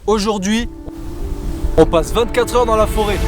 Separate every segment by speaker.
Speaker 1: Aujourd'hui, on passe 24 heures dans la forêt.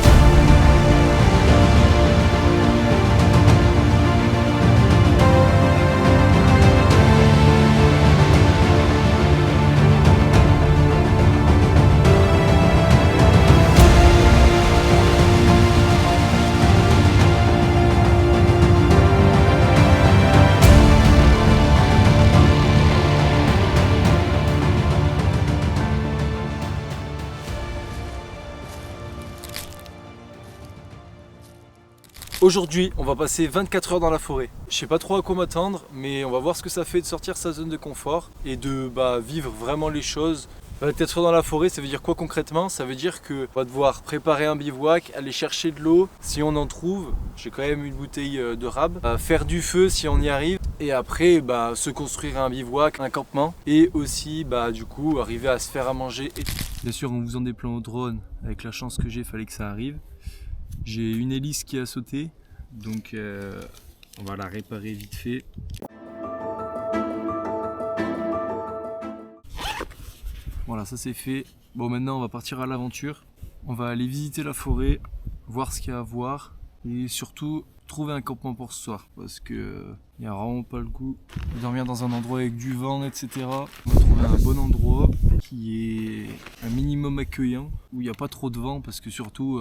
Speaker 1: Aujourd'hui, on va passer 24 heures dans la forêt. Je sais pas trop à quoi m'attendre, mais on va voir ce que ça fait de sortir sa zone de confort et de vivre vraiment les choses. 24 heures dans la forêt, ça veut dire quoi concrètement? Ça veut dire qu'on va devoir préparer un bivouac, aller chercher de l'eau si on en trouve. J'ai quand même une bouteille de rab. Faire du feu si on y arrive. Et après, se construire un bivouac, un campement. Et aussi, du coup, arriver à se faire à manger. Bien sûr, en faisant des plans au drone, avec la chance que j'ai, fallait que ça arrive. J'ai une hélice qui a sauté, donc on va la réparer vite fait. Voilà, ça c'est fait. Bon, maintenant on va partir à l'aventure. On va aller visiter la forêt, voir ce qu'il y a à voir et surtout trouver un campement pour ce soir parce que il n'y a vraiment pas le goût de dormir dans un endroit avec du vent, etc. On va trouver un bon endroit qui est un minimum accueillant, où il n'y a pas trop de vent parce que surtout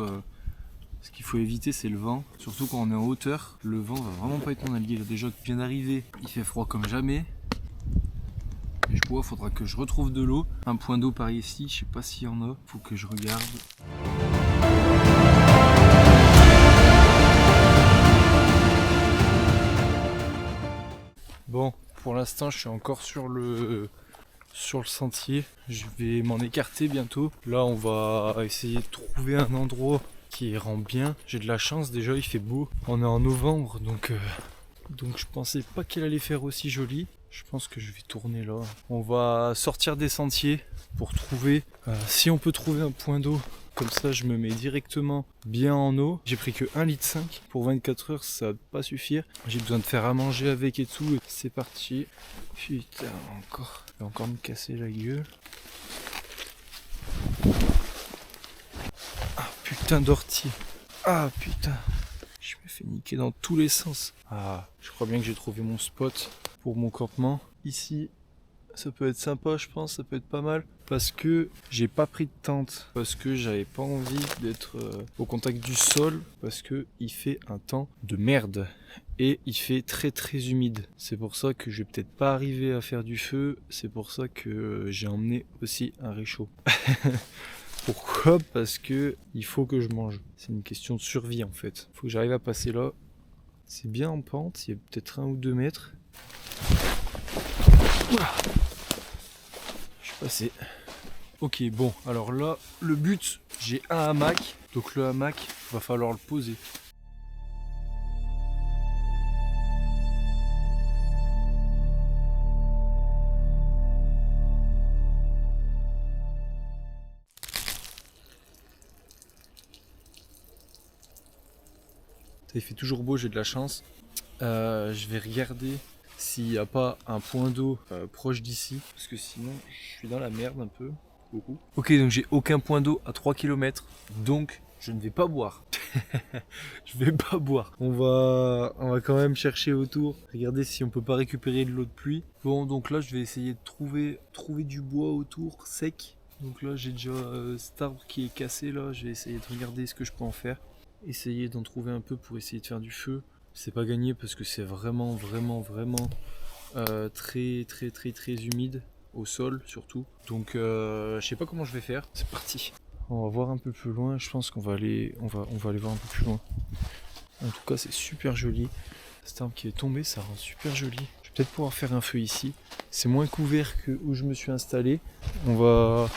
Speaker 1: ce qu'il faut éviter, c'est le vent, surtout quand on est en hauteur. Le vent va vraiment pas être mon allié. Là, déjà bien d'arriver, il fait froid comme jamais. Et je vois, faudra que je retrouve de l'eau. Un point d'eau par ici, je sais pas s'il y en a. Faut que je regarde. Bon, pour l'instant, je suis encore sur le sentier. Je vais m'en écarter bientôt. Là, on va essayer de trouver un endroit qui rend bien. J'ai de la chance, déjà il fait beau. On est en novembre, donc je pensais pas qu'elle allait faire aussi jolie. Je pense que je vais tourner là. On va sortir des sentiers pour trouver, si on peut trouver un point d'eau. Comme ça je me mets directement bien en eau. J'ai pris que 1,5 litre pour 24 heures, ça va pas suffire. J'ai besoin de faire à manger avec et tout. C'est parti. Putain, encore. Je vais encore me casser la gueule. Putain d'ortie. Ah putain. Je me fais niquer dans tous les sens. Ah, je crois bien que j'ai trouvé mon spot pour mon campement. Ici, ça peut être sympa, je pense, ça peut être pas mal. Parce que j'ai pas pris de tente. Parce que j'avais pas envie d'être au contact du sol. Parce que il fait un temps de merde. Et il fait très très humide. C'est pour ça que je vais peut-être pas arriver à faire du feu. C'est pour ça que j'ai emmené aussi un réchaud. Pourquoi? Parce que il faut que je mange. C'est une question de survie en fait. Il faut que j'arrive à passer là. C'est bien en pente, il y a peut-être 1 ou 2 mètres. Oula. Je suis passé. Ok, bon, alors là, le but, j'ai un hamac. Donc le hamac, va falloir le poser. Il fait toujours beau, j'ai de la chance. Je vais regarder s'il n'y a pas un point d'eau proche d'ici. Parce que sinon, je suis dans la merde un peu. Beaucoup. Ok, donc j'ai aucun point d'eau à 3 km. Donc, je ne vais pas boire. Je vais pas boire. On va quand même chercher autour. Regarder si on peut pas récupérer de l'eau de pluie. Bon, donc là, je vais essayer de trouver du bois autour, sec. Donc là, j'ai déjà cet arbre qui est cassé là. Je vais essayer de regarder ce que je peux en faire. Essayer d'en trouver un peu pour essayer de faire du feu. C'est pas gagné parce que c'est vraiment très humide au sol surtout. Donc je sais pas comment je vais faire. C'est parti. On va voir un peu plus loin. Je pense qu'on va aller on va aller voir un peu plus loin. En tout cas, c'est super joli. Cet arbre qui est tombé, ça rend super joli. Je vais peut-être pouvoir faire un feu ici. C'est moins couvert que où je me suis installé. On va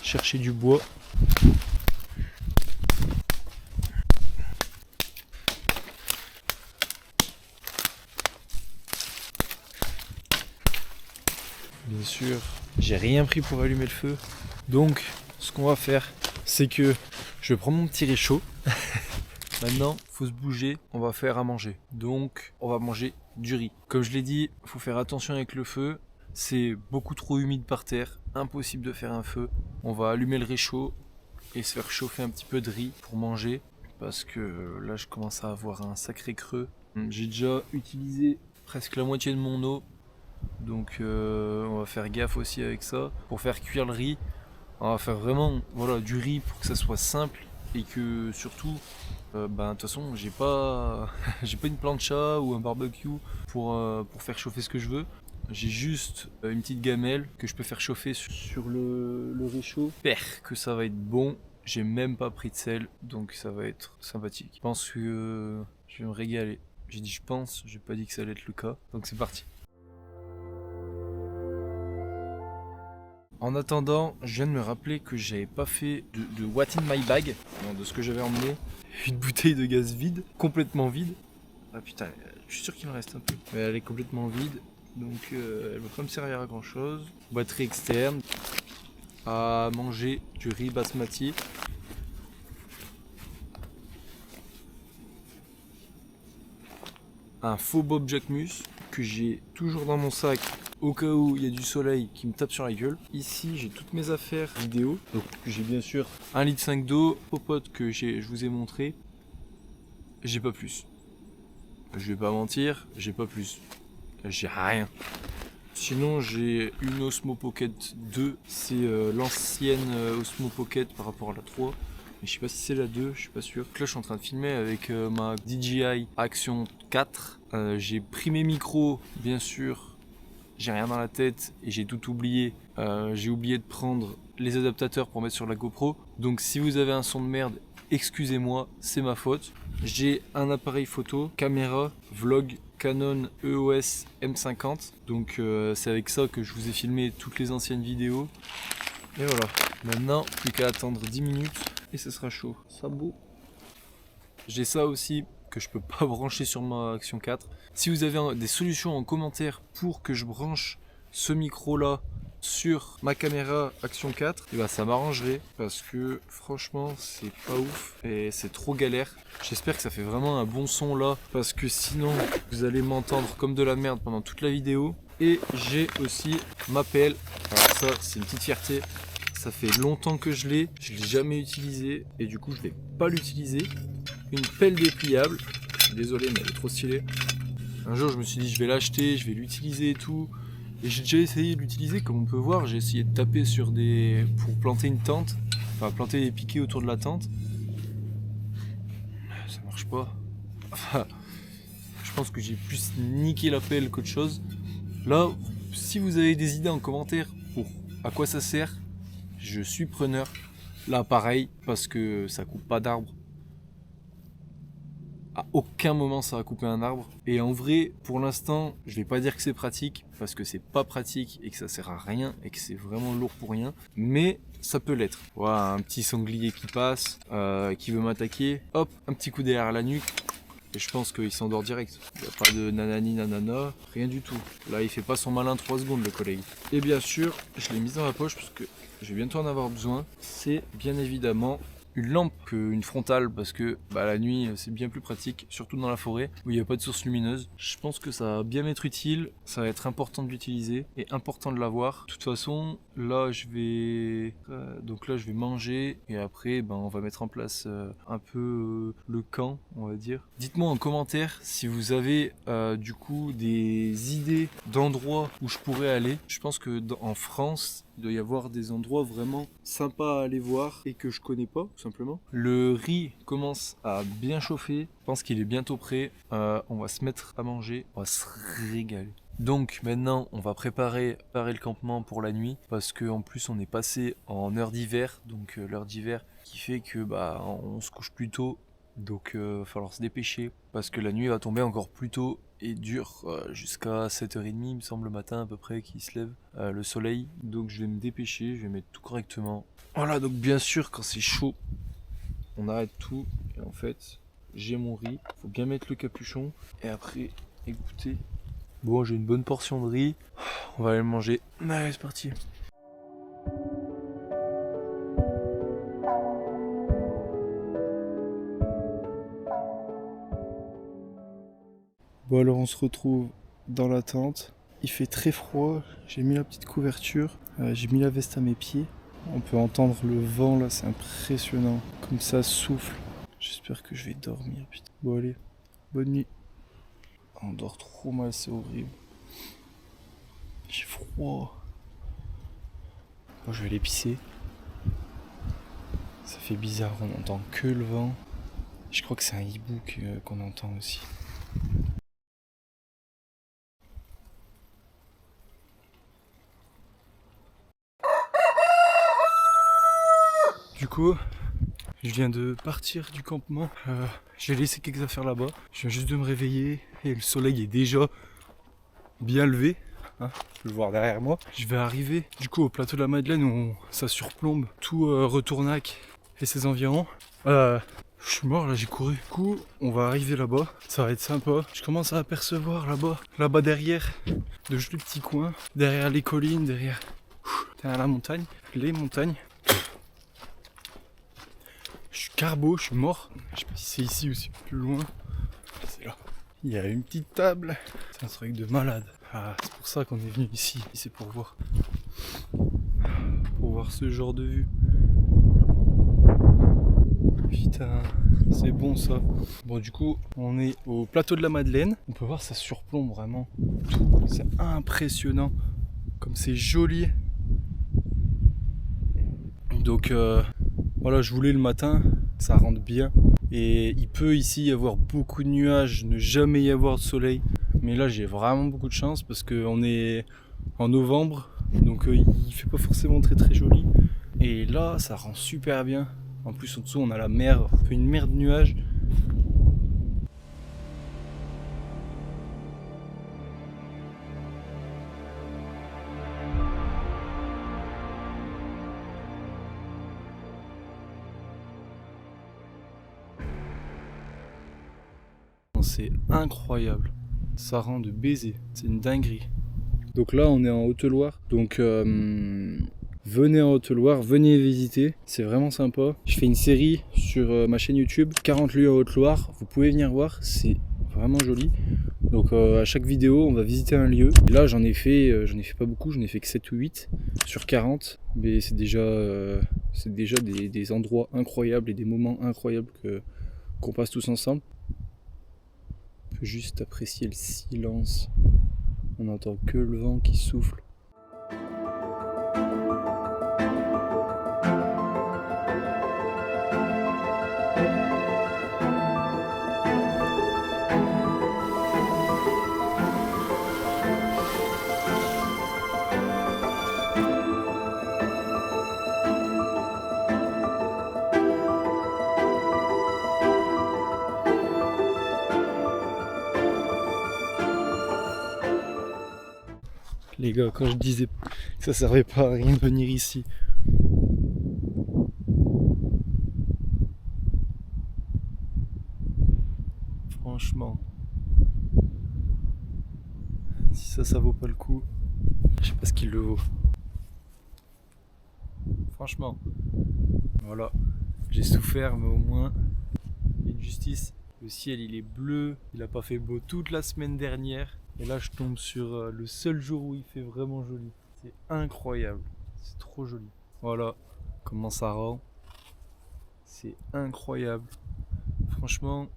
Speaker 1: chercher du bois. Bien sûr, j'ai rien pris pour allumer le feu. Donc, ce qu'on va faire, c'est que je vais prendre mon petit réchaud. Maintenant, faut se bouger, on va faire à manger. Donc, on va manger du riz. Comme je l'ai dit, il faut faire attention avec le feu. C'est beaucoup trop humide par terre, impossible de faire un feu. On va allumer le réchaud et se faire chauffer un petit peu de riz pour manger parce que là je commence à avoir un sacré creux. J'ai déjà utilisé presque la moitié de mon eau, donc on va faire gaffe aussi avec ça. Pour faire cuire le riz, on va faire vraiment du riz pour que ça soit simple et que surtout, de toute façon j'ai pas, j'ai pas une plancha ou un barbecue pour faire chauffer ce que je veux. J'ai juste une petite gamelle que je peux faire chauffer sur le réchaud. J'espère que ça va être bon. J'ai même pas pris de sel, donc ça va être sympathique. Je pense que je vais me régaler. J'ai dit je pense, j'ai pas dit que ça allait être le cas. Donc c'est parti. En attendant, je viens de me rappeler que j'avais pas fait de what in my bag, de ce que j'avais emmené. Une bouteille de gaz vide, complètement vide. Ah putain, je suis sûr qu'il me reste un peu. Mais elle est complètement vide. Donc elle va pas me servir à grand chose. Batterie externe. À manger du riz basmati. Un faux Bob Jacquemus que j'ai toujours dans mon sac au cas où il y a du soleil qui me tape sur la gueule. Ici j'ai toutes mes affaires vidéo. Donc j'ai bien sûr 1,5 litre d'eau, popote que je vous ai montré. J'ai pas plus. Je vais pas mentir, j'ai pas plus. J'ai rien. Sinon j'ai une Osmo Pocket 2, c'est l'ancienne Osmo Pocket par rapport à la 3. Mais je sais pas si c'est la 2, je suis pas sûr. Donc là je suis en train de filmer avec ma DJI Action 4. J'ai pris mes micros, bien sûr. J'ai rien dans la tête et j'ai tout oublié. J'ai oublié de prendre les adaptateurs pour mettre sur la GoPro. Donc si vous avez un son de merde, excusez-moi, c'est ma faute. J'ai un appareil photo, caméra, vlog Canon EOS M50. Donc c'est avec ça que je vous ai filmé toutes les anciennes vidéos. Et voilà, maintenant plus qu'à attendre 10 minutes et ce sera chaud. Ça beau. J'ai ça aussi que je peux pas brancher sur ma Action 4. Si vous avez des solutions en commentaire pour que je branche ce micro là sur ma caméra Action 4, et ça m'arrangerait parce que franchement c'est pas ouf et c'est trop galère. J'espère que ça fait vraiment un bon son là parce que sinon vous allez m'entendre comme de la merde pendant toute la vidéo. Et j'ai aussi ma pelle. Alors ça c'est une petite fierté. Ça fait longtemps que je l'ai jamais utilisé et du coup je vais pas l'utiliser. Une pelle dépliable. Je suis désolé mais elle est trop stylée. Un jour je me suis dit je vais l'acheter, je vais l'utiliser et tout. Et j'ai déjà essayé de l'utiliser, comme on peut voir, j'ai essayé de taper sur pour planter une tente, enfin planter des piquets autour de la tente. Ça marche pas. Enfin, je pense que j'ai plus niqué la pelle qu'autre chose. Là, si vous avez des idées en commentaire pour à quoi ça sert, je suis preneur. Là pareil, parce que ça coupe pas d'arbres. À aucun moment ça va couper un arbre. Et en vrai, pour l'instant, je vais pas dire que c'est pratique, parce que c'est pas pratique et que ça sert à rien et que c'est vraiment lourd pour rien. Mais ça peut l'être. Voilà, un petit sanglier qui passe, qui veut m'attaquer. Hop, un petit coup derrière la nuque. Et je pense qu'il s'endort direct. Il n'y a pas de nanani nanana, rien du tout. Là, il fait pas son malin 3 secondes, le collègue. Et bien sûr, je l'ai mise dans la poche parce que je vais bientôt en avoir besoin. C'est bien évidemment une lampe qu'une frontale parce que la nuit c'est bien plus pratique, surtout dans la forêt où il n'y a pas de source lumineuse. Je pense que ça va bien m'être utile, ça va être important de l'utiliser et important de l'avoir. De toute façon, là je vais manger et après on va mettre en place un peu le camp, on va dire. Dites-moi en commentaire si vous avez du coup des idées d'endroits où je pourrais aller. Je pense que en France il doit y avoir des endroits vraiment sympas à aller voir et que je connais pas, tout simplement. Le riz commence à bien chauffer. Je pense qu'il est bientôt prêt. On va se mettre à manger. On va se régaler. Donc maintenant, on va préparer le campement pour la nuit parce qu'en plus on est passé en heure d'hiver. Donc l'heure d'hiver qui fait que on se couche plus tôt. Donc il va falloir se dépêcher parce que la nuit va tomber encore plus tôt et dure jusqu'à 7h30 il me semble le matin à peu près qu'il se lève le soleil. Donc je vais me dépêcher, je vais mettre tout correctement. Voilà, donc bien sûr quand c'est chaud on arrête tout et en fait j'ai mon riz, faut bien mettre le capuchon et après écoutez. Bon, j'ai une bonne portion de riz, on va aller le manger. Allez, c'est parti. Bon alors on se retrouve dans la tente. il fait très froid. J'ai mis la petite couverture. J'ai mis la veste à mes pieds. On peut entendre le vent là, c'est impressionnant. Comme ça souffle. J'espère que je vais dormir, putain. Bon allez, bonne nuit. On dort trop mal, c'est horrible. J'ai froid. Bon, je vais aller pisser. Ça fait bizarre, on entend que le vent. Je crois que c'est un hibou qu'on entend aussi. Du coup, je viens de partir du campement. J'ai laissé quelques affaires là-bas. Je viens juste de me réveiller et le soleil est déjà bien levé. Hein, je peux le voir derrière moi. Je vais arriver du coup au plateau de la Madeleine où ça surplombe tout Retournac et ses environs. Je suis mort là, j'ai couru. Du coup, on va arriver là-bas. Ça va être sympa. Je commence à apercevoir là-bas derrière, de jolis petits coins, derrière les collines, derrière la montagne, les montagnes. Je suis carbo, je suis mort. Je sais pas si c'est ici ou si c'est plus loin. C'est là. Il y a une petite table. C'est un truc de malade. Ah, c'est pour ça qu'on est venu ici. C'est pour voir ce genre de vue. Putain, c'est bon ça. Bon, du coup, on est au plateau de la Madeleine. On peut voir, ça surplombe vraiment tout. C'est impressionnant. Comme c'est joli. Donc, voilà, je voulais le matin. Ça rentre bien. Et il peut ici y avoir beaucoup de nuages, ne jamais y avoir de soleil. Mais là, j'ai vraiment beaucoup de chance parce qu'on est en novembre. Donc, il fait pas forcément très très joli. Et là, ça rend super bien. En plus, en dessous, on a la mer, un peu une mer de nuages. C'est incroyable. Ça rend de baiser. C'est une dinguerie. Donc là, on est en Haute-Loire. Donc, venez en Haute-Loire, venez visiter, c'est vraiment sympa. Je fais une série sur ma chaîne YouTube, 40 lieux en Haute-Loire, vous pouvez venir voir, c'est vraiment joli. Donc à chaque vidéo, on va visiter un lieu. Et là, j'en ai fait pas beaucoup, j'en ai fait que 7 ou 8 sur 40. Mais c'est déjà des endroits incroyables et des moments incroyables qu'on passe tous ensemble. On peut juste apprécier le silence. On n'entend que le vent qui souffle. Les gars, quand je disais que ça servait pas à rien de venir ici. Franchement. Si ça vaut pas le coup, je sais pas ce qu'il le vaut. Franchement. Voilà. J'ai souffert, mais au moins, il y a une justice. Le ciel, il est bleu. Il a pas fait beau toute la semaine dernière. Et là, je tombe sur le seul jour où il fait vraiment joli. C'est incroyable. C'est trop joli. Voilà comment ça rend. C'est incroyable. Franchement,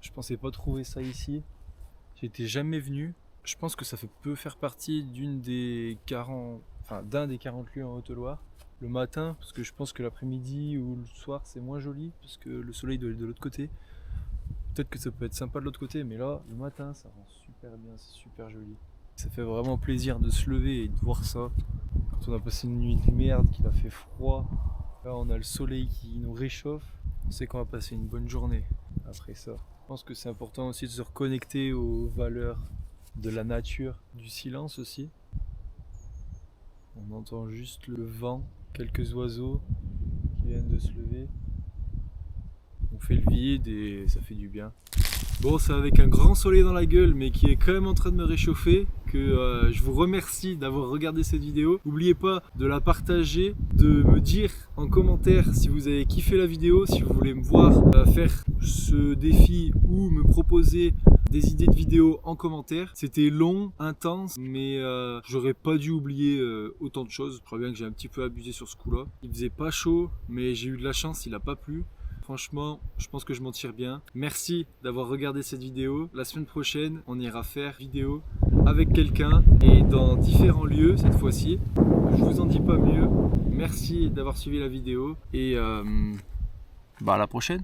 Speaker 1: je pensais pas trouver ça ici. J'étais jamais venu. Je pense que ça peut faire partie d'un des 40 lieux en Haute-Loire. Le matin, parce que je pense que l'après-midi ou le soir, c'est moins joli, parce que le soleil doit être de l'autre côté. Peut-être que ça peut être sympa de l'autre côté, mais là, le matin, ça rend super bien, c'est super joli. Ça fait vraiment plaisir de se lever et de voir ça. Quand on a passé une nuit de merde, qu'il a fait froid, là on a le soleil qui nous réchauffe, on sait qu'on va passer une bonne journée après ça. Je pense que c'est important aussi de se reconnecter aux valeurs de la nature, du silence aussi. On entend juste le vent, quelques oiseaux qui viennent de se lever. On fait le vide et ça fait du bien. Bon, c'est avec un grand soleil dans la gueule, mais qui est quand même en train de me réchauffer, que je vous remercie d'avoir regardé cette vidéo. N'oubliez pas de la partager, de me dire en commentaire si vous avez kiffé la vidéo, si vous voulez me voir faire ce défi ou me proposer des idées de vidéos en commentaire. C'était long, intense, mais j'aurais pas dû oublier autant de choses. Je crois bien que j'ai un petit peu abusé sur ce coup-là. Il faisait pas chaud, mais j'ai eu de la chance, il a pas plu. Franchement, je pense que je m'en tire bien. Merci d'avoir regardé cette vidéo. La semaine prochaine, on ira faire vidéo avec quelqu'un et dans différents lieux cette fois-ci. Je vous en dis pas mieux. Merci d'avoir suivi la vidéo et à la prochaine.